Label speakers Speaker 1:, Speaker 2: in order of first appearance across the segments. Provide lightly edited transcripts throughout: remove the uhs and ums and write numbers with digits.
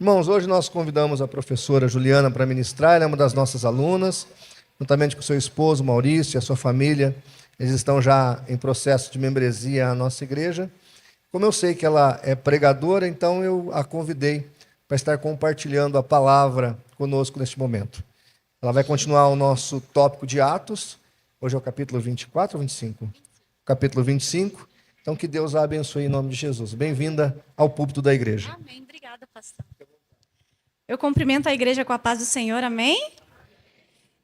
Speaker 1: Irmãos, hoje nós convidamos a professora Juliana para ministrar, ela é uma das nossas alunas, juntamente com seu esposo Maurício e a sua família. Eles estão já em processo de membresia à nossa igreja. Como eu sei que ela é pregadora, então eu a convidei para estar compartilhando a palavra conosco neste momento. Ela vai continuar o nosso tópico de Atos, hoje é o capítulo 24 ou 25? Capítulo 25. Então que Deus a abençoe em nome de Jesus. Bem-vinda ao púlpito da igreja.
Speaker 2: Amém. Obrigada, pastor. Eu cumprimento a igreja com a paz do Senhor, amém?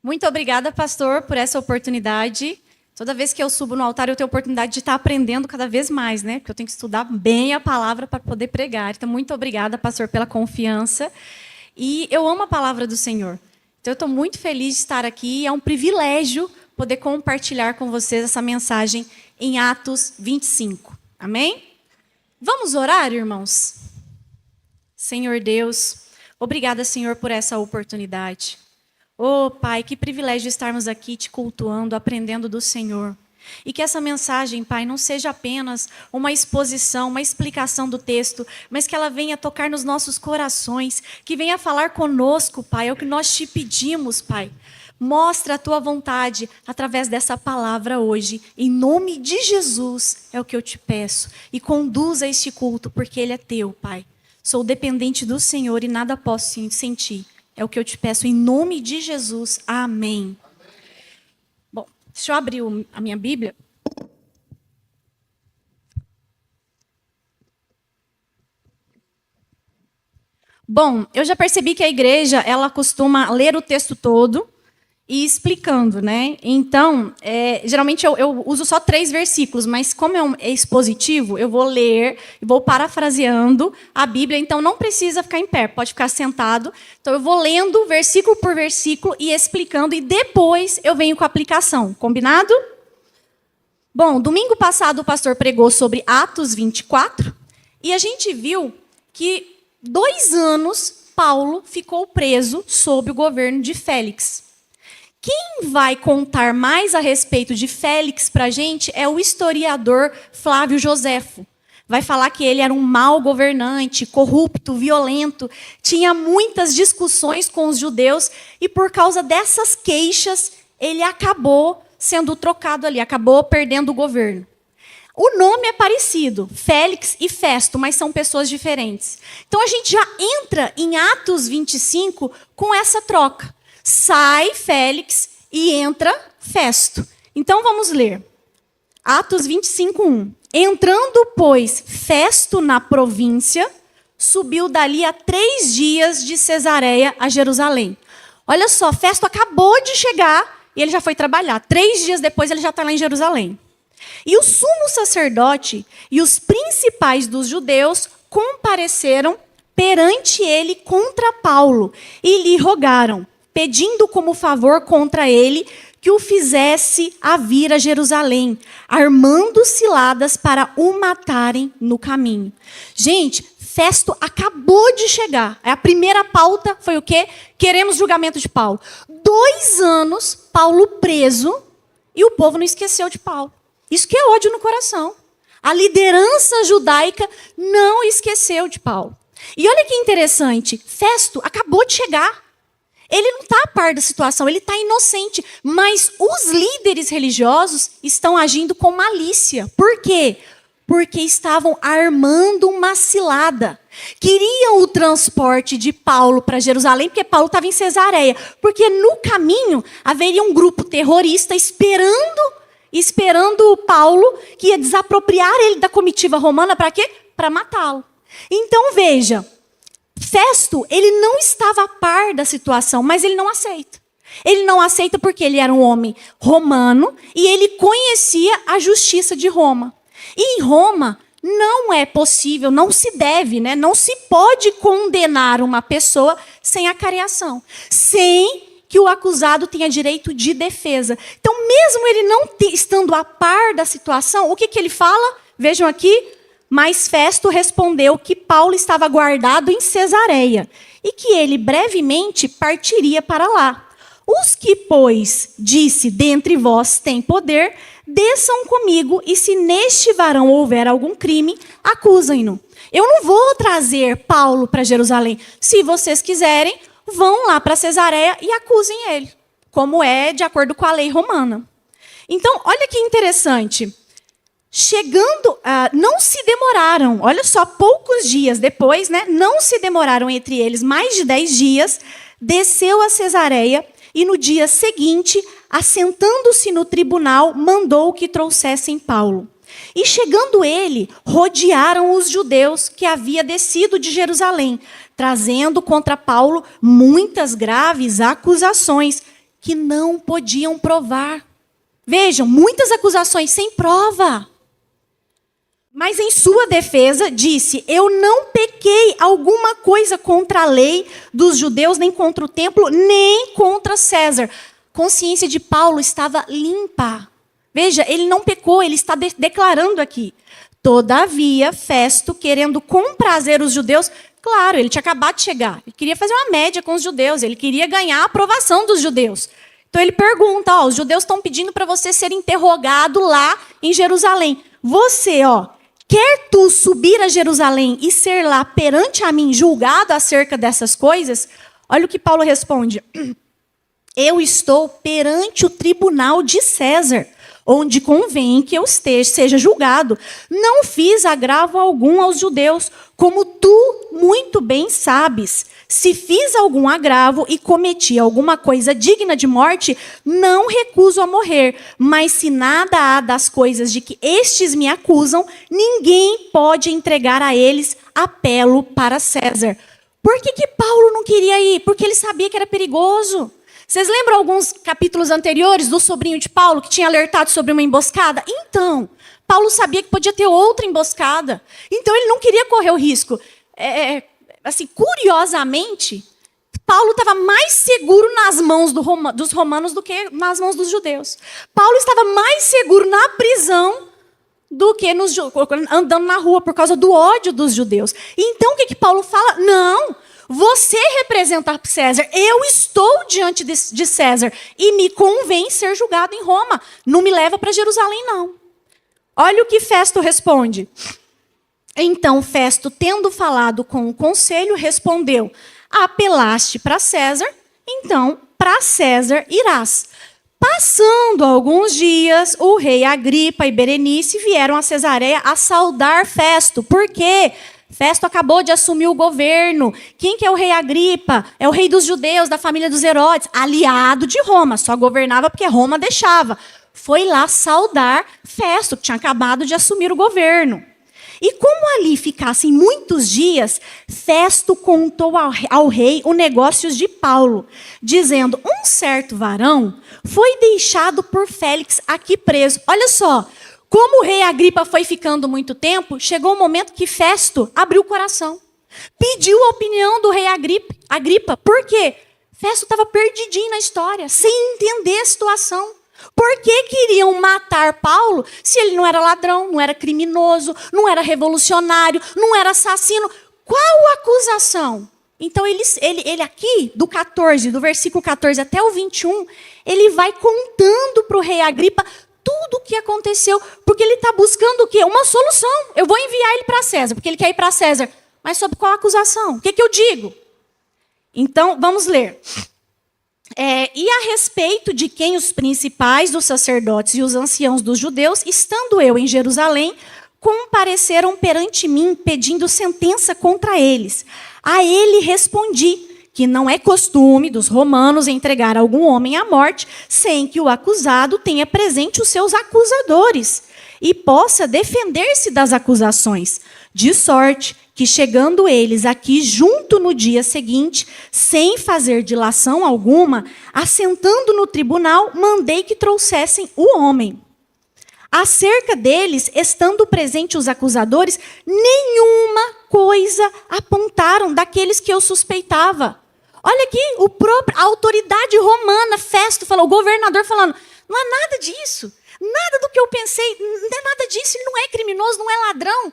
Speaker 2: Muito obrigada, pastor, por essa oportunidade. Toda vez que eu subo no altar, eu tenho a oportunidade de estar aprendendo cada vez mais, né? Porque eu tenho que estudar bem a palavra para poder pregar. Então, muito obrigada, pastor, pela confiança. E eu amo a palavra do Senhor. Então, eu estou muito feliz de estar aqui. É um privilégio poder compartilhar com vocês essa mensagem em Atos 25. Amém? Vamos orar, irmãos? Senhor Deus, obrigada, Senhor, por essa oportunidade. Oh, Pai, que privilégio estarmos aqui te cultuando, aprendendo do Senhor. E que essa mensagem, Pai, não seja apenas uma exposição, uma explicação do texto, mas que ela venha tocar nos nossos corações, que venha falar conosco, Pai, é o que nós te pedimos, Pai. Mostra a tua vontade através dessa palavra hoje. Em nome de Jesus, é o que eu te peço. E conduza este culto, porque ele é teu, Pai. Sou dependente do Senhor e nada posso sentir. É o que eu te peço em nome de Jesus. Amém. Bom, deixa eu abrir a minha Bíblia. Bom, eu já percebi que a igreja, ela costuma ler o texto todo e explicando, né? Então, geralmente eu uso só 3 versículos, mas como é expositivo, eu vou ler e vou parafraseando a Bíblia, então não precisa ficar em pé, pode ficar sentado. Então eu vou lendo versículo por versículo e explicando, e depois eu venho com a aplicação. Combinado? Bom, domingo passado o pastor pregou sobre Atos 24, e a gente viu que 2 anos Paulo ficou preso sob o governo de Félix. Quem vai contar mais a respeito de Félix para a gente é o historiador Flávio Joséfo. Vai falar que ele era um mau governante, corrupto, violento, tinha muitas discussões com os judeus e por causa dessas queixas ele acabou sendo trocado ali, acabou perdendo o governo. O nome é parecido, Félix e Festo, mas são pessoas diferentes. Então a gente já entra em Atos 25 com essa troca. Sai Félix e entra Festo. Então vamos ler. Atos 25:1. Entrando, pois, Festo na província, subiu dali a 3 dias de Cesareia a Jerusalém. Olha só, Festo acabou de chegar e ele já foi trabalhar. 3 dias depois ele já está lá em Jerusalém. E o sumo sacerdote e os principais dos judeus compareceram perante ele contra Paulo e lhe rogaram, pedindo como favor contra ele que o fizesse a vir a Jerusalém, armando ciladas para o matarem no caminho. Gente, Festo acabou de chegar. A primeira pauta foi o quê? Queremos julgamento de Paulo. 2 anos, Paulo preso, e o povo não esqueceu de Paulo. Isso que é ódio no coração. A liderança judaica não esqueceu de Paulo. E olha que interessante, Festo acabou de chegar. Ele não está a par da situação, ele está inocente. Mas os líderes religiosos estão agindo com malícia. Por quê? Porque estavam armando uma cilada. Queriam o transporte de Paulo para Jerusalém, porque Paulo estava em Cesareia. Porque no caminho haveria um grupo terrorista esperando Paulo, que ia desapropriar ele da comitiva romana para quê? Para matá-lo. Então veja, Festo, ele não estava a par da situação, mas ele não aceita. Ele não aceita porque ele era um homem romano e ele conhecia a justiça de Roma. E em Roma não é possível, não se deve, né? Não se pode condenar uma pessoa sem acareação, sem que o acusado tenha direito de defesa. Então, mesmo ele não estando a par da situação, o que ele fala? Vejam aqui. Mas Festo respondeu que Paulo estava guardado em Cesareia e que ele brevemente partiria para lá. Os que, pois, disse, dentre vós tem poder, desçam comigo e se neste varão houver algum crime, acusem-no. eu não vou trazer Paulo para Jerusalém. Se vocês quiserem, vão lá para Cesareia e acusem ele, como é de acordo com a lei romana. Então, olha que interessante. Chegando, não se demoraram, olha só, poucos dias depois, né, não se demoraram entre eles mais de 10 dias, desceu a Cesareia e no dia seguinte, assentando-se no tribunal, mandou que trouxessem Paulo. E chegando ele, rodearam os judeus que havia descido de Jerusalém, trazendo contra Paulo muitas graves acusações que não podiam provar. Vejam, muitas acusações sem prova. Mas em sua defesa disse, eu não pequei alguma coisa contra a lei dos judeus, nem contra o templo, nem contra César. Consciência de Paulo estava limpa. Veja, ele não pecou, ele está declarando aqui. Todavia, Festo, querendo comprazer os judeus, claro, ele tinha acabado de chegar. Ele queria fazer uma média com os judeus, ele queria ganhar a aprovação dos judeus. Então ele pergunta, os judeus estão pedindo para você ser interrogado lá em Jerusalém. Você, quer tu subir a Jerusalém e ser lá perante a mim julgado acerca dessas coisas? Olha o que Paulo responde. Eu estou perante o tribunal de César, onde convém que eu seja julgado. Não fiz agravo algum aos judeus, como tu muito bem sabes. Se fiz algum agravo e cometi alguma coisa digna de morte, não recuso a morrer. Mas se nada há das coisas de que estes me acusam, ninguém pode entregar a eles apelo para César. Por que Paulo não queria ir? Porque ele sabia que era perigoso. Vocês lembram alguns capítulos anteriores do sobrinho de Paulo, que tinha alertado sobre uma emboscada? Então, Paulo sabia que podia ter outra emboscada. Então, ele não queria correr o risco. Assim, curiosamente, Paulo estava mais seguro nas mãos dos romanos do que nas mãos dos judeus. Paulo estava mais seguro na prisão do que andando na rua por causa do ódio dos judeus. Então, o que Paulo fala? Não, você representa César, eu estou diante de César e me convém ser julgado em Roma. Não me leva para Jerusalém, não. Olha o que Festo responde. Então, Festo, tendo falado com o conselho, respondeu, apelaste para César, então para César irás. Passando alguns dias, o rei Agripa e Berenice vieram a Cesareia a saudar Festo. Por quê? Festo acabou de assumir o governo. Quem que é o rei Agripa? É o rei dos judeus, da família dos Herodes, aliado de Roma, só governava porque Roma deixava. Foi lá saudar Festo, que tinha acabado de assumir o governo. E como ali ficassem muitos dias, Festo contou ao rei os negócios de Paulo, dizendo, um certo varão foi deixado por Félix aqui preso. Olha só, como o rei Agripa foi ficando muito tempo, chegou o momento que Festo abriu o coração. Pediu a opinião do rei Agripa. Por quê? Festo estava perdidinho na história, sem entender a situação. Por que queriam matar Paulo se ele não era ladrão, não era criminoso, não era revolucionário, não era assassino? Qual acusação? Então, ele aqui, do versículo 14 até o 21, ele vai contando para o rei Agripa tudo o que aconteceu, porque ele está buscando o quê? Uma solução. Eu vou enviar ele para César, porque ele quer ir para César. Mas sobre qual acusação? O que eu digo? Então, vamos ler. E a respeito de quem os principais dos sacerdotes e os anciãos dos judeus, estando eu em Jerusalém, compareceram perante mim, pedindo sentença contra eles. A ele respondi que não é costume dos romanos entregar algum homem à morte, sem que o acusado tenha presente os seus acusadores e possa defender-se das acusações, de sorte que, chegando eles aqui junto no dia seguinte, sem fazer dilação alguma, assentando no tribunal, mandei que trouxessem o homem. Acerca deles, estando presentes os acusadores, nenhuma coisa apontaram daqueles que eu suspeitava. Olha aqui, a autoridade romana, Festo, falou, o governador falando, não há nada disso, nada do que eu pensei, não é nada disso, ele não é criminoso, não é ladrão.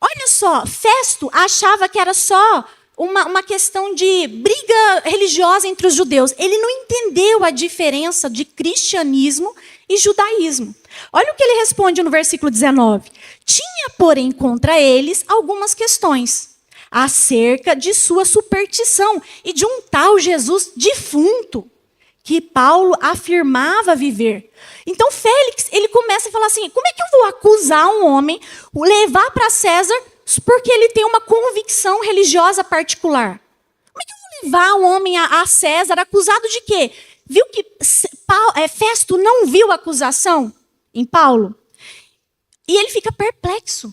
Speaker 2: Olha só, Festo achava que era só uma questão de briga religiosa entre os judeus. Ele não entendeu a diferença de cristianismo e judaísmo. Olha o que ele responde no versículo 19. Tinha, porém, contra eles algumas questões acerca de sua superstição e de um tal Jesus defunto, que Paulo afirmava viver. Então, Félix, ele começa a falar assim, como é que eu vou acusar um homem, levar para César, porque ele tem uma convicção religiosa particular? Como é que eu vou levar um homem a César acusado de quê? Viu que Festo não viu a acusação em Paulo? E ele fica perplexo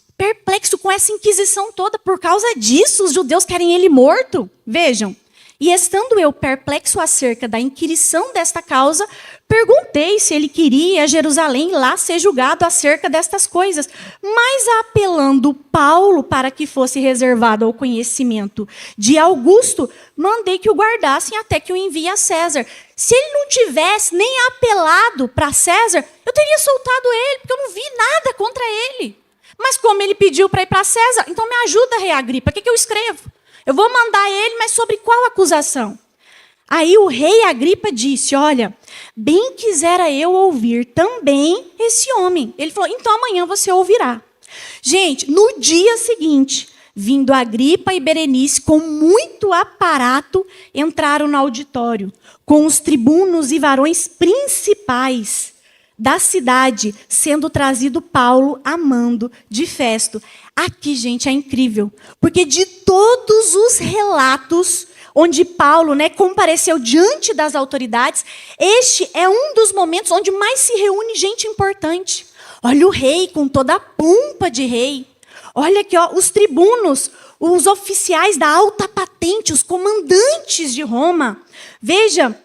Speaker 2: com essa inquisição toda. Por causa disso, os judeus querem ele morto. Vejam. E estando eu perplexo acerca da inquirição desta causa, perguntei se ele queria ir a Jerusalém lá ser julgado acerca destas coisas. Mas apelando Paulo para que fosse reservado ao conhecimento de Augusto, mandei que o guardassem até que o envie a César. Se ele não tivesse nem apelado para César, eu teria soltado ele, porque eu não vi nada contra ele. Mas como ele pediu para ir para César, então me ajuda, rei Agripa, o que eu escrevo? Eu vou mandar ele, mas sobre qual acusação? Aí o rei Agripa disse, olha, bem quisera eu ouvir também esse homem. Ele falou, então amanhã você ouvirá. Gente, no dia seguinte, vindo Agripa e Berenice, com muito aparato, entraram no auditório, com os tribunos e varões principais da cidade, sendo trazido Paulo a mando de Festo. Aqui, gente, é incrível, porque de todos os relatos onde Paulo, compareceu diante das autoridades, este é um dos momentos onde mais se reúne gente importante. Olha o rei com toda a pompa de rei. Olha aqui, os tribunos, os oficiais da alta patente, os comandantes de Roma. Veja,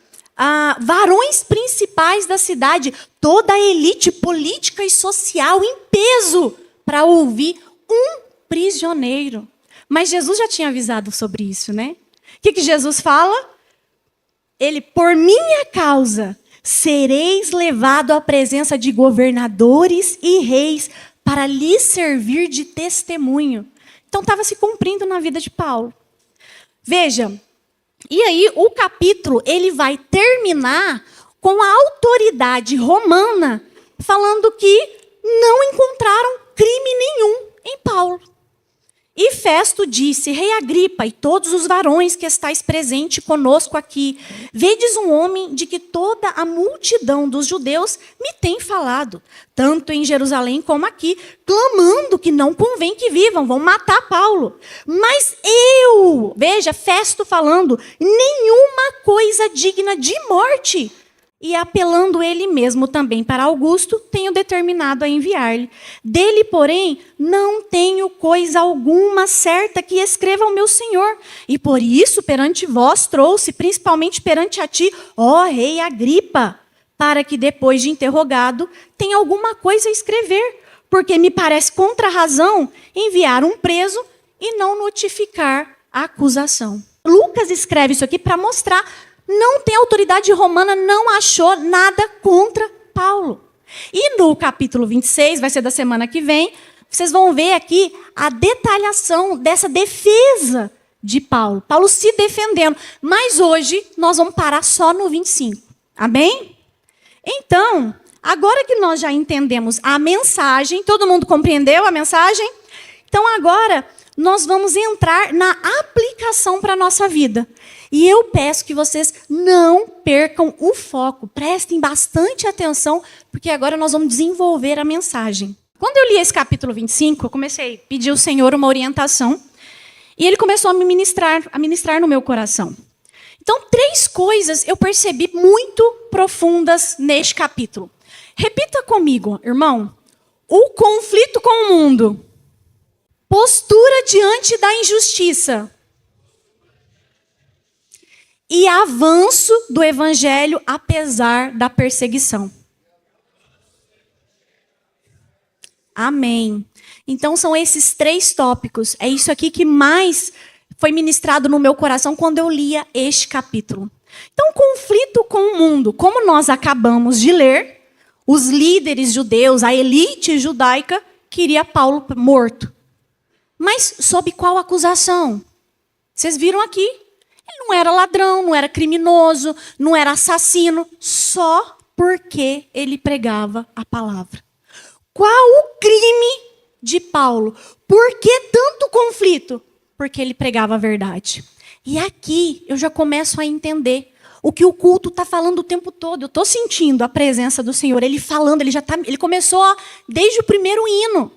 Speaker 2: varões principais da cidade, toda a elite política e social em peso para ouvir um prisioneiro. Mas Jesus já tinha avisado sobre isso, né? O que Jesus fala? Ele, por minha causa, sereis levado à presença de governadores e reis para lhes servir de testemunho. Então estava se cumprindo na vida de Paulo. Veja, e aí o capítulo ele vai terminar com a autoridade romana falando que não encontraram crime nenhum em Paulo. E Festo disse, rei Agripa e todos os varões que estáis presentes conosco aqui, vedes um homem de que toda a multidão dos judeus me tem falado, tanto em Jerusalém como aqui, clamando que não convém que vivam, vão matar Paulo. Mas eu, veja, Festo falando, nenhuma coisa digna de morte. E apelando ele mesmo também para Augusto, tenho determinado a enviar-lhe. Dele, porém, não tenho coisa alguma certa que escreva ao meu senhor. E por isso, perante vós, trouxe, principalmente perante a ti, ó rei Agripa, para que depois de interrogado, tenha alguma coisa a escrever. Porque me parece contra a razão enviar um preso e não notificar a acusação. Lucas escreve isso aqui para mostrar. Não tem autoridade romana, não achou nada contra Paulo. E no capítulo 26, vai ser da semana que vem, vocês vão ver aqui a detalhação dessa defesa de Paulo. Paulo se defendendo. Mas hoje nós vamos parar só no 25. Amém? Então, agora que nós já entendemos a mensagem, todo mundo compreendeu a mensagem? Então agora nós vamos entrar na aplicação para a nossa vida. E eu peço que vocês não percam o foco, prestem bastante atenção, porque agora nós vamos desenvolver a mensagem. Quando eu li esse capítulo 25, eu comecei a pedir ao Senhor uma orientação, e Ele começou a ministrar no meu coração. Então, 3 coisas eu percebi muito profundas neste capítulo. Repita comigo, irmão. O conflito com o mundo. Postura diante da injustiça. E avanço do evangelho apesar da perseguição. Amém. Então são esses 3 tópicos. É isso aqui que mais foi ministrado no meu coração quando eu lia este capítulo. Então, conflito com o mundo. Como nós acabamos de ler, os líderes judeus, a elite judaica, queria Paulo morto. Mas sob qual acusação? Vocês viram aqui. Ele não era ladrão, não era criminoso, não era assassino, só porque ele pregava a palavra. Qual o crime de Paulo? Por que tanto conflito? Porque ele pregava a verdade. E aqui eu já começo a entender o que o culto está falando o tempo todo. Eu estou sentindo a presença do Senhor. Ele falando, ele começou desde o primeiro hino.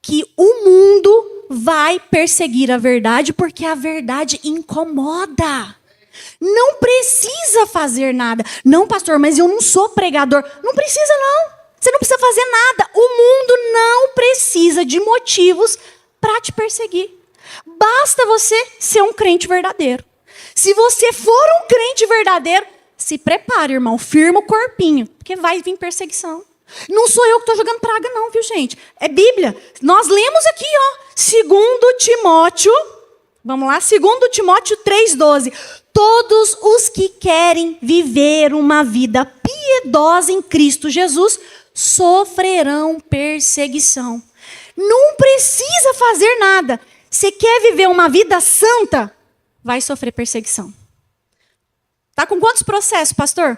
Speaker 2: Que o mundo vai perseguir a verdade porque a verdade incomoda. Não precisa fazer nada. Não, pastor, mas eu não sou pregador. Não precisa, não. Você não precisa fazer nada. O mundo não precisa de motivos para te perseguir. Basta você ser um crente verdadeiro. Se você for um crente verdadeiro, se prepare, irmão. Firma o corpinho, porque vai vir perseguição. Não sou eu que estou jogando praga, não, viu, gente? É Bíblia. Nós lemos aqui, ó, 2 Timóteo, vamos lá, 2 Timóteo 3,12. Todos os que querem viver uma vida piedosa em Cristo Jesus sofrerão perseguição. Não precisa fazer nada. Você quer viver uma vida santa? Vai sofrer perseguição. Tá com quantos processos, pastor?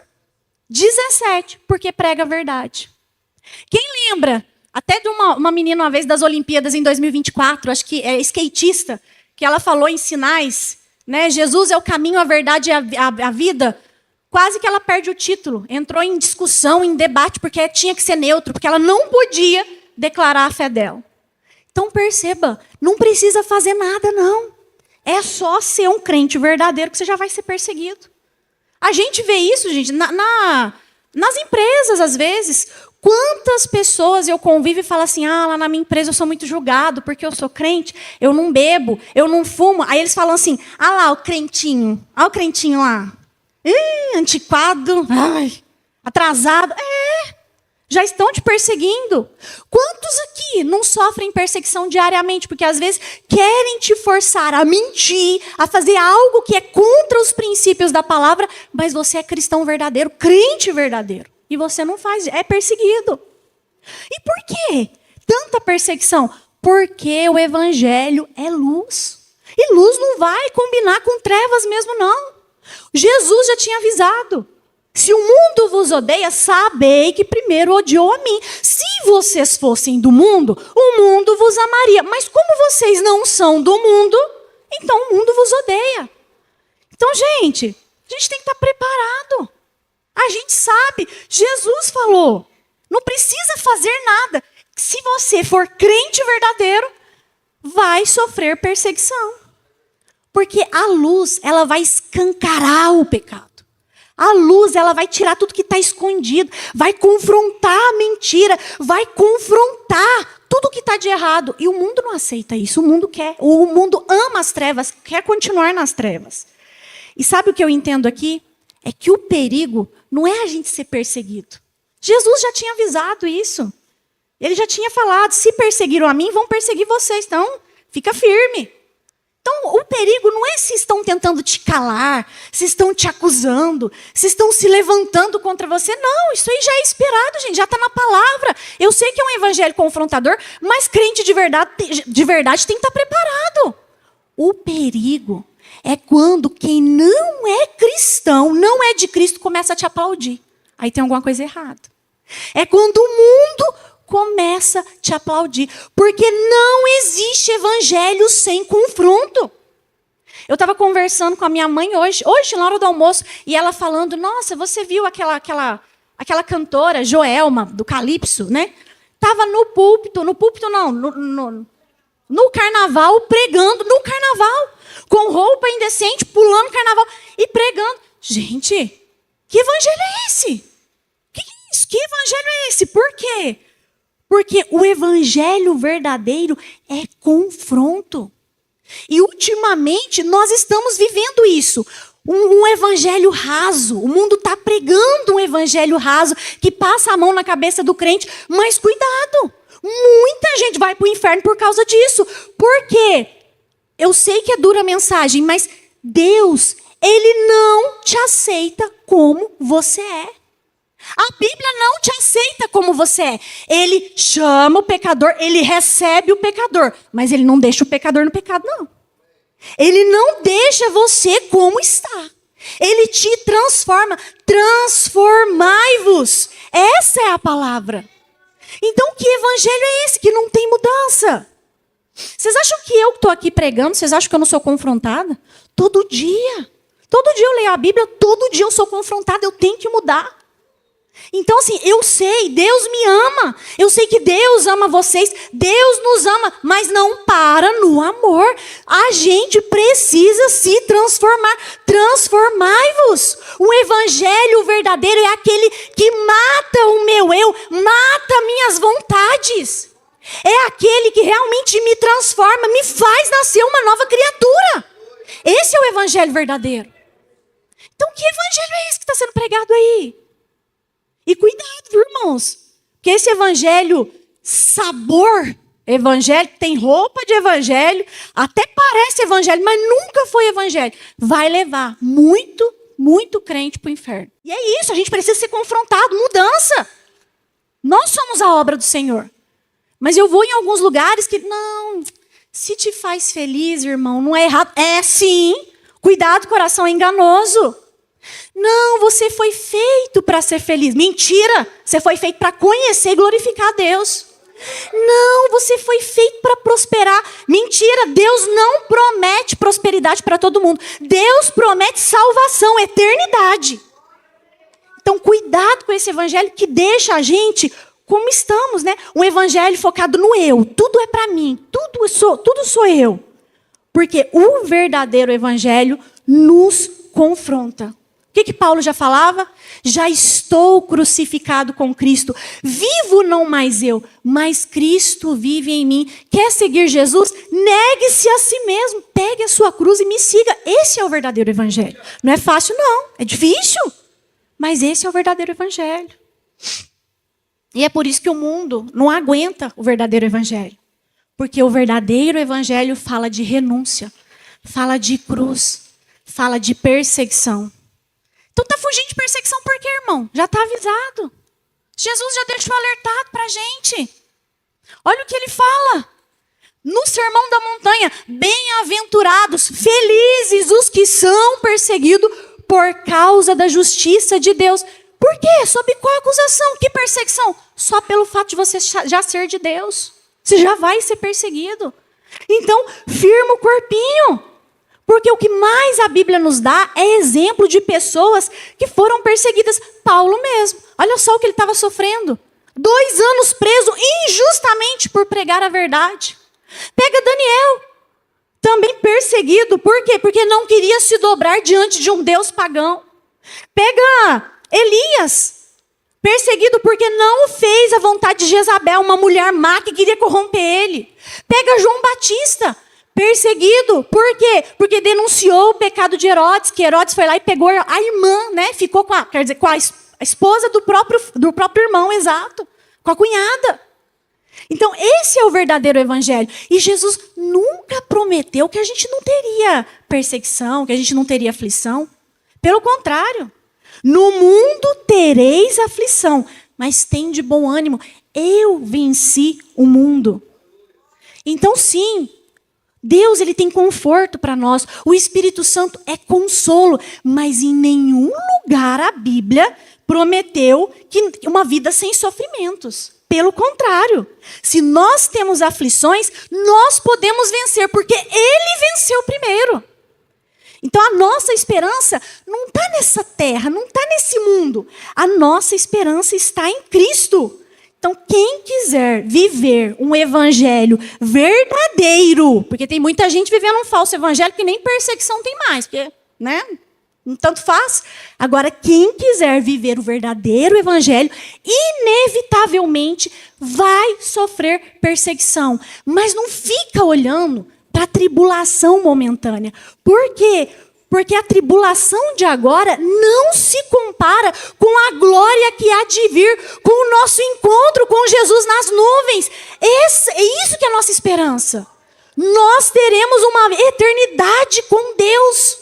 Speaker 2: 17, porque prega a verdade. Quem lembra, até de uma menina uma vez das Olimpíadas em 2024, acho que é skatista, que ela falou em sinais, né? Jesus é o caminho, a verdade e a vida. Quase que ela perde o título. Entrou em discussão, em debate, porque tinha que ser neutro, porque ela não podia declarar a fé dela. Então perceba, não precisa fazer nada, não. É só ser um crente verdadeiro que você já vai ser perseguido. A gente vê isso, gente, nas empresas, às vezes. Quantas pessoas eu convivo e falo assim, lá na minha empresa eu sou muito julgado porque eu sou crente, eu não bebo, eu não fumo. Aí eles falam assim, lá o crentinho, olha o crentinho lá. Antiquado, atrasado. Já estão te perseguindo. Quantos aqui não sofrem perseguição diariamente? Porque às vezes querem te forçar a mentir, a fazer algo que é contra os princípios da palavra, mas você é cristão verdadeiro, crente verdadeiro. E você não faz, é perseguido. E por quê tanta perseguição? Porque o evangelho é luz. E luz não vai combinar com trevas mesmo, não. Jesus já tinha avisado. Se o mundo vos odeia, sabei que primeiro odiou a mim. Se vocês fossem do mundo, o mundo vos amaria. Mas como vocês não são do mundo, então o mundo vos odeia. Então, gente, a gente tem que estar preparado. A gente sabe, Jesus falou, não precisa fazer nada. Se você for crente verdadeiro, vai sofrer perseguição. Porque a luz, ela vai escancarar o pecado. A luz, ela vai tirar tudo que está escondido, vai confrontar a mentira, vai confrontar tudo que está de errado. E o mundo não aceita isso, o mundo ama as trevas, quer continuar nas trevas. E sabe o que eu entendo aqui? É que o perigo não é a gente ser perseguido. Jesus já tinha avisado isso. Ele já tinha falado, se perseguiram a mim, vão perseguir vocês. Então, fica firme. Então, o perigo não é se estão tentando te calar, se estão te acusando, se estão se levantando contra você. Não, isso aí já é esperado, gente, já está na palavra. Eu sei que é um evangelho confrontador, mas crente de verdade tem que estar preparado. O perigo é quando quem não é cristão, não é de Cristo, começa a te aplaudir. Aí tem alguma coisa errada. É quando o mundo começa a te aplaudir. Porque não existe evangelho sem confronto. Eu estava conversando com a minha mãe hoje na hora do almoço, e ela falando, nossa, você viu aquela cantora, Joelma, do Calypso, né? Estava no púlpito não, no carnaval, pregando no carnaval, com roupa indecente, pulando carnaval e pregando. Gente, que evangelho é esse? Que é isso? Que evangelho é esse? Por quê? Porque o evangelho verdadeiro é confronto. E ultimamente nós estamos vivendo isso. Um evangelho raso. O mundo está pregando um evangelho raso que passa a mão na cabeça do crente. Mas cuidado, muita gente vai para o inferno por causa disso. Por quê? Eu sei que é dura a mensagem, mas Deus, Ele não te aceita como você é. A Bíblia não te aceita como você é. Ele chama o pecador, ele recebe o pecador, mas ele não deixa o pecador no pecado, não. Ele não deixa você como está. Ele te transforma. Transformai-vos. Essa é a palavra. Então, que evangelho é esse que não tem mudança? Vocês acham que eu estou aqui pregando, vocês acham que eu não sou confrontada? Todo dia. Todo dia eu leio a Bíblia, todo dia eu sou confrontada, eu tenho que mudar. Então, assim, eu sei, Deus me ama. Eu sei que Deus ama vocês, Deus nos ama, mas não para no amor. A gente precisa se transformar. Transformai-vos. O evangelho verdadeiro é aquele que mata o meu eu, mata minhas vontades. É aquele que realmente me transforma, me faz nascer uma nova criatura. Esse é o evangelho verdadeiro. Então, que evangelho é esse que está sendo pregado aí? E cuidado, viu, irmãos? Porque esse evangelho, sabor, evangelho, tem roupa de evangelho, até parece evangelho, mas nunca foi evangelho. Vai levar muito crente para o inferno. E é isso, a gente precisa ser confrontado, mudança. Nós somos a obra do Senhor. Mas eu vou em alguns lugares que, não, se te faz feliz, irmão, não é errado. É sim, cuidado, coração é enganoso. Não, você foi feito para ser feliz. Mentira, você foi feito para conhecer e glorificar a Deus. Não, você foi feito para prosperar. Mentira, Deus não promete prosperidade para todo mundo. Deus promete salvação, eternidade. Então, cuidado com esse evangelho que deixa a gente como estamos, né? Um evangelho focado no eu. Tudo é para mim, tudo sou eu. Porque o verdadeiro evangelho nos confronta. O que Paulo já falava? Já estou crucificado com Cristo. Vivo não mais eu, mas Cristo vive em mim. Quer seguir Jesus? Negue-se a si mesmo. Pegue a sua cruz e me siga. Esse é o verdadeiro evangelho. Não é fácil, não. É difícil. Mas esse é o verdadeiro evangelho. E é por isso que o mundo não aguenta o verdadeiro evangelho. Porque o verdadeiro evangelho fala de renúncia, fala de cruz, fala de perseguição. Então está fugindo de perseguição por quê, irmão? Já está avisado. Jesus já deixou alertado para a gente. Olha o que ele fala. No Sermão da Montanha, bem-aventurados, felizes os que são perseguidos por causa da justiça de Deus. Por quê? Sob qual acusação? Que perseguição? Só pelo fato de você já ser de Deus. Você já vai ser perseguido. Então, firma o corpinho. Porque o que mais a Bíblia nos dá é exemplo de pessoas que foram perseguidas. Paulo mesmo. Olha só o que ele estava sofrendo. 2 anos preso injustamente por pregar a verdade. Pega Daniel, também perseguido. Por quê? Porque não queria se dobrar diante de um Deus pagão. Pega Elias, perseguido porque não fez a vontade de Jezabel, uma mulher má que queria corromper ele. Pega João Batista, perseguido. Por quê? Porque denunciou o pecado de Herodes, que Herodes foi lá e pegou a irmã, né? Ficou com a esposa do próprio irmão, exato, com a cunhada. Então, esse é o verdadeiro evangelho. E Jesus nunca prometeu que a gente não teria perseguição, que a gente não teria aflição. Pelo contrário, no mundo tereis aflição, mas tem de bom ânimo. Eu venci o mundo. Então, sim, Deus ele tem conforto para nós. O Espírito Santo é consolo. Mas em nenhum lugar a Bíblia prometeu que uma vida sem sofrimentos. Pelo contrário, se nós temos aflições, nós podemos vencer, porque Ele venceu primeiro. Então a nossa esperança não está nessa terra, não está nesse mundo. A nossa esperança está em Cristo. Então, quem quiser viver um evangelho verdadeiro, porque tem muita gente vivendo um falso evangelho que nem perseguição tem mais, porque, né? Tanto faz. Agora, quem quiser viver o verdadeiro evangelho, inevitavelmente vai sofrer perseguição. Mas não fica olhando para a tribulação momentânea. Por quê? Porque a tribulação de agora não se compara com a glória que há de vir, com o nosso encontro com Jesus nas nuvens. É isso que é a nossa esperança. Nós teremos uma eternidade com Deus.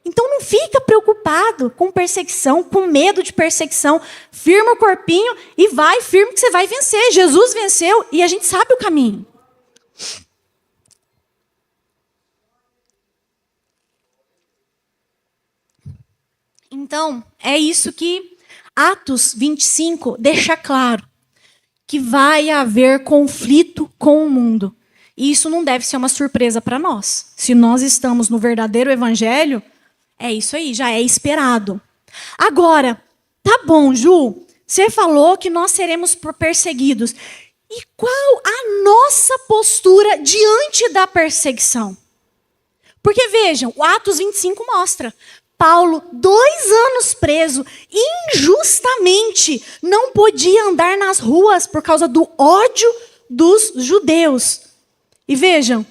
Speaker 2: Então não fica preocupado com perseguição, com medo de perseguição. Firma o corpinho e vai, firme que você vai vencer. Jesus venceu e a gente sabe o caminho. Então, é isso que Atos 25 deixa claro, que vai haver conflito com o mundo. E isso não deve ser uma surpresa para nós. Se nós estamos no verdadeiro evangelho, é isso aí, já é esperado. Agora, tá bom, Ju, você falou que nós seremos perseguidos. E qual a nossa postura diante da perseguição? Porque vejam, o Atos 25 mostra Paulo, 2 anos preso, injustamente, não podia andar nas ruas por causa do ódio dos judeus. E vejam,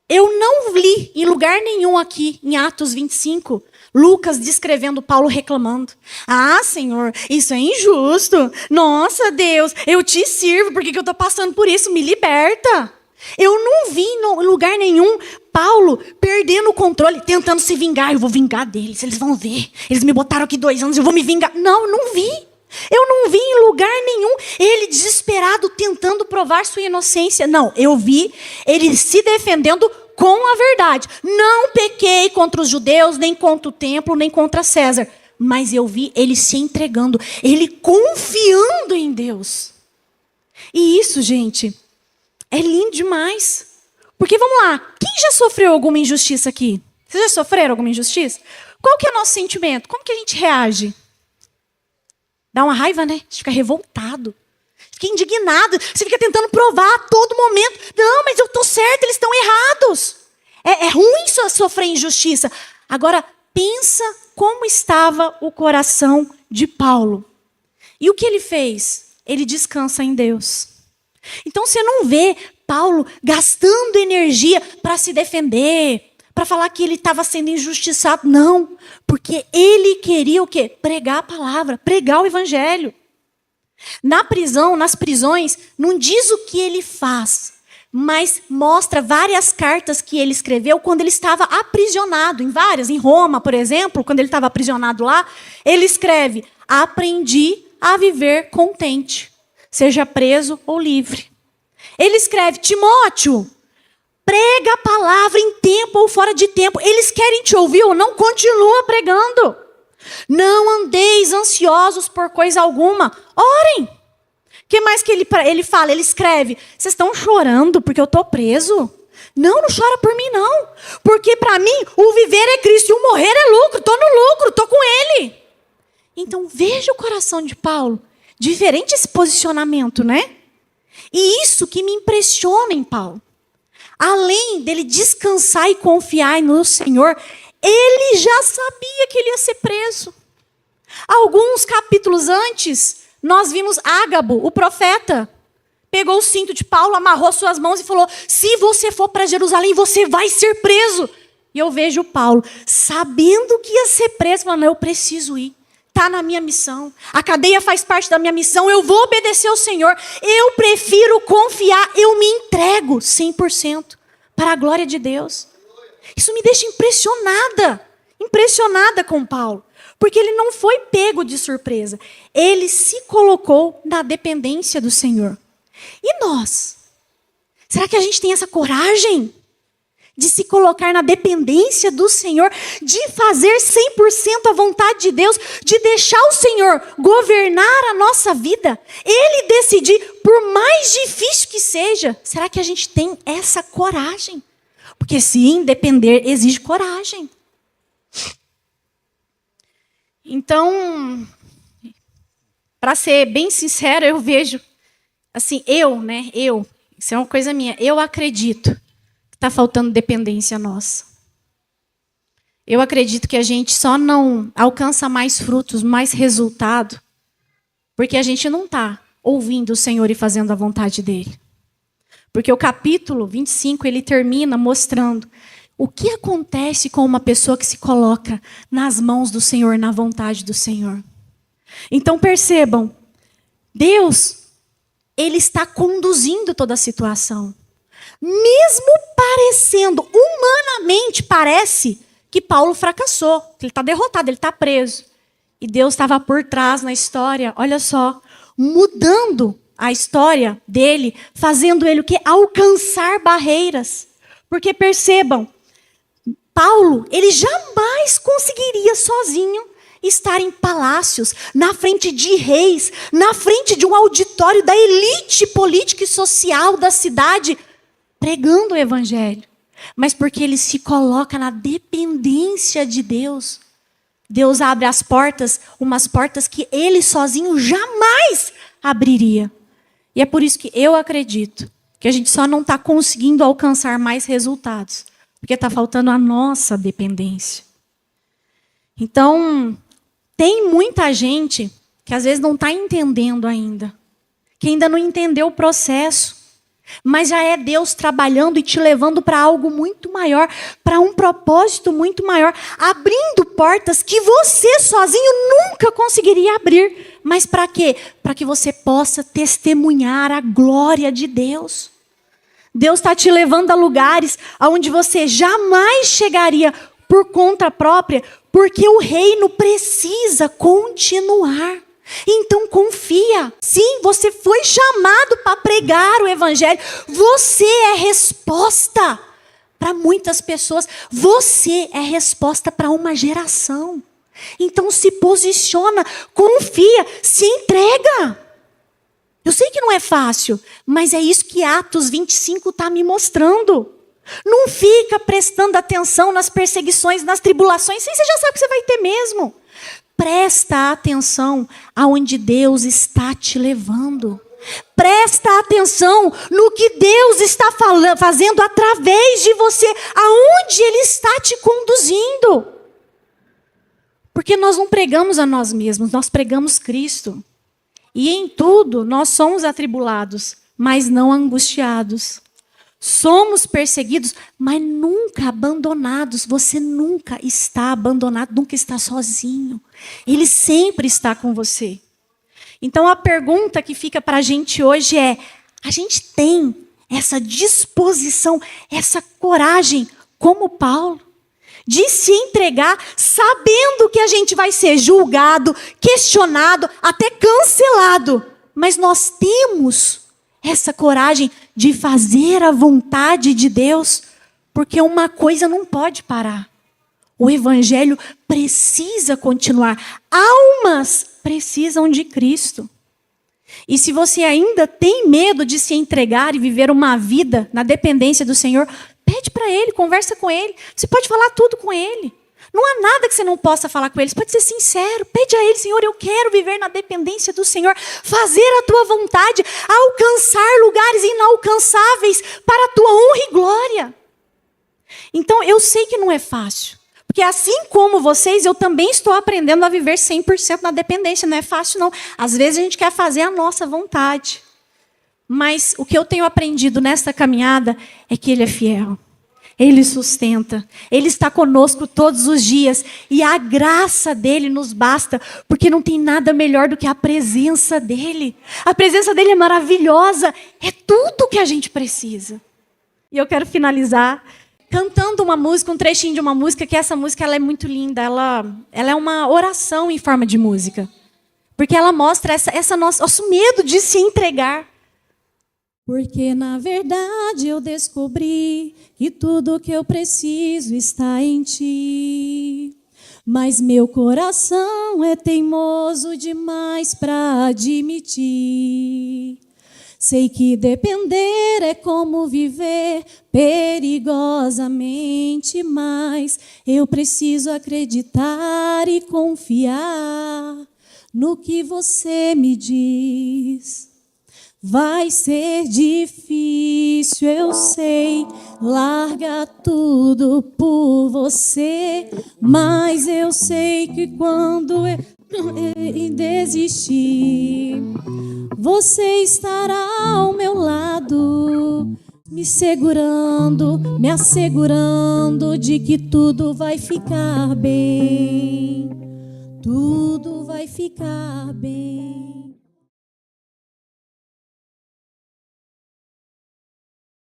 Speaker 2: eu não li em lugar nenhum aqui, em Atos 25, Lucas descrevendo Paulo reclamando. Ah, Senhor, isso é injusto. Nossa, Deus, eu te sirvo, por que eu estou passando por isso? Me liberta. Eu não vi em lugar nenhum Paulo perdendo o controle, tentando se vingar. Eu vou vingar deles, eles vão ver. Eles me botaram aqui 2 anos, eu vou me vingar. Não, eu não vi. Eu não vi em lugar nenhum ele desesperado tentando provar sua inocência. Não, eu vi ele se defendendo com a verdade. Não pequei contra os judeus, nem contra o templo, nem contra César. Mas eu vi ele se entregando, ele confiando em Deus. E isso, gente, é lindo demais. Porque, vamos lá, quem já sofreu alguma injustiça aqui? Vocês já sofreram alguma injustiça? Qual que é o nosso sentimento? Como que a gente reage? Dá uma raiva, né? A gente fica revoltado. Fica indignado. Você fica tentando provar a todo momento. Não, mas eu estou certo, eles estão errados. É ruim sofrer injustiça. Agora, pensa como estava o coração de Paulo. E o que ele fez? Ele descansa em Deus. Então você não vê Paulo gastando energia para se defender, para falar que ele estava sendo injustiçado. Não, porque ele queria o quê? Pregar a palavra, pregar o evangelho. Na prisão, nas prisões, não diz o que ele faz, mas mostra várias cartas que ele escreveu quando ele estava aprisionado, em Roma, por exemplo, quando ele estava aprisionado lá, ele escreve: aprendi a viver contente, seja preso ou livre. Ele escreve: Timóteo, prega a palavra em tempo ou fora de tempo. Eles querem te ouvir ou não? Continua pregando. Não andeis ansiosos por coisa alguma. Orem. O que mais que ele fala? Ele escreve: vocês estão chorando porque eu estou preso? Não chora por mim não. Porque para mim o viver é Cristo e o morrer é lucro. Estou no lucro, estou com Ele. Então veja o coração de Paulo. Diferente esse posicionamento, né? E isso que me impressiona em Paulo. Além dele descansar e confiar no Senhor, ele já sabia que ele ia ser preso. Alguns capítulos antes, nós vimos Ágabo, o profeta. Pegou o cinto de Paulo, amarrou suas mãos e falou: se você for para Jerusalém, você vai ser preso. E eu vejo Paulo, sabendo que ia ser preso, falando: eu preciso ir. Está na minha missão. A cadeia faz parte da minha missão. Eu vou obedecer ao Senhor. Eu prefiro confiar. Eu me entrego 100% para a glória de Deus. Isso me deixa impressionada. Impressionada com Paulo. Porque ele não foi pego de surpresa. Ele se colocou na dependência do Senhor. E nós? Será que a gente tem essa coragem de se colocar na dependência do Senhor, de fazer 100% a vontade de Deus, de deixar o Senhor governar a nossa vida, Ele decidir, por mais difícil que seja? Será que a gente tem essa coragem? Porque sim, depender exige coragem. Então, para ser bem sincera, eu vejo, assim, isso é uma coisa minha, eu acredito está faltando dependência nossa. Eu acredito que a gente só não alcança mais frutos, mais resultado, porque a gente não está ouvindo o Senhor e fazendo a vontade dEle. Porque o capítulo 25, ele termina mostrando o que acontece com uma pessoa que se coloca nas mãos do Senhor, na vontade do Senhor. Então percebam, Deus, Ele está conduzindo toda a situação. Mesmo parecendo, humanamente parece que Paulo fracassou, que ele está derrotado, ele está preso. E Deus estava por trás na história, olha só, mudando a história dele, fazendo ele o quê? Alcançar barreiras. Porque percebam, Paulo, ele jamais conseguiria sozinho estar em palácios, na frente de reis, na frente de um auditório da elite política e social da cidade, pregando o evangelho. Mas porque ele se coloca na dependência de Deus, Deus abre as portas, umas portas que ele sozinho jamais abriria. E é por isso que eu acredito que a gente só não está conseguindo alcançar mais resultados, porque está faltando a nossa dependência. Então, tem muita gente que às vezes não está entendendo ainda, que ainda não entendeu o processo, mas já é Deus trabalhando e te levando para algo muito maior, para um propósito muito maior, abrindo portas que você sozinho nunca conseguiria abrir. Mas para quê? Para que você possa testemunhar a glória de Deus. Deus está te levando a lugares onde você jamais chegaria por conta própria, porque o reino precisa continuar. Então confia. Sim, você foi chamado para pregar o evangelho. Você é resposta para muitas pessoas. Você é resposta para uma geração. Então se posiciona, confia, se entrega. Eu sei que não é fácil, mas é isso que Atos 25 está me mostrando. Não fica prestando atenção nas perseguições, nas tribulações, sim, você já sabe que você vai ter mesmo. Presta atenção aonde Deus está te levando. Presta atenção no que Deus está fazendo através de você, aonde Ele está te conduzindo. Porque nós não pregamos a nós mesmos, nós pregamos Cristo. E em tudo nós somos atribulados, mas não angustiados. Somos perseguidos, mas nunca abandonados. Você nunca está abandonado, nunca está sozinho. Ele sempre está com você. Então a pergunta que fica para a gente hoje é: a gente tem essa disposição, essa coragem, como Paulo, de se entregar, sabendo que a gente vai ser julgado, questionado, até cancelado. Mas nós temos essa coragem de fazer a vontade de Deus, porque uma coisa não pode parar. O evangelho precisa continuar. Almas precisam de Cristo. E se você ainda tem medo de se entregar e viver uma vida na dependência do Senhor, pede para Ele, conversa com Ele. Você pode falar tudo com Ele. Não há nada que você não possa falar com Ele. Você pode ser sincero. Pede a Ele: Senhor, eu quero viver na dependência do Senhor. Fazer a Tua vontade. Alcançar lugares inalcançáveis para a Tua honra e glória. Então, eu sei que não é fácil. Porque assim como vocês, eu também estou aprendendo a viver 100% na dependência. Não é fácil, não. Às vezes a gente quer fazer a nossa vontade. Mas o que eu tenho aprendido nessa caminhada é que Ele é fiel. Ele sustenta. Ele está conosco todos os dias. E a graça dEle nos basta, porque não tem nada melhor do que a presença dEle. A presença dEle é maravilhosa. É tudo que a gente precisa. E eu quero finalizar cantando uma música, um trechinho de uma música, que essa música ela é muito linda. Ela é uma oração em forma de música. Porque ela mostra nosso medo de se entregar. Porque, na verdade, eu descobri que tudo que eu preciso está em Ti. Mas meu coração é teimoso demais para admitir. Sei que depender é como viver perigosamente, mas eu preciso acreditar e confiar no que você me diz. Vai ser difícil, eu sei, larga tudo por você, mas eu sei que quando eu desistir, você estará ao meu lado, me segurando, me assegurando de que tudo vai ficar bem, tudo vai ficar bem.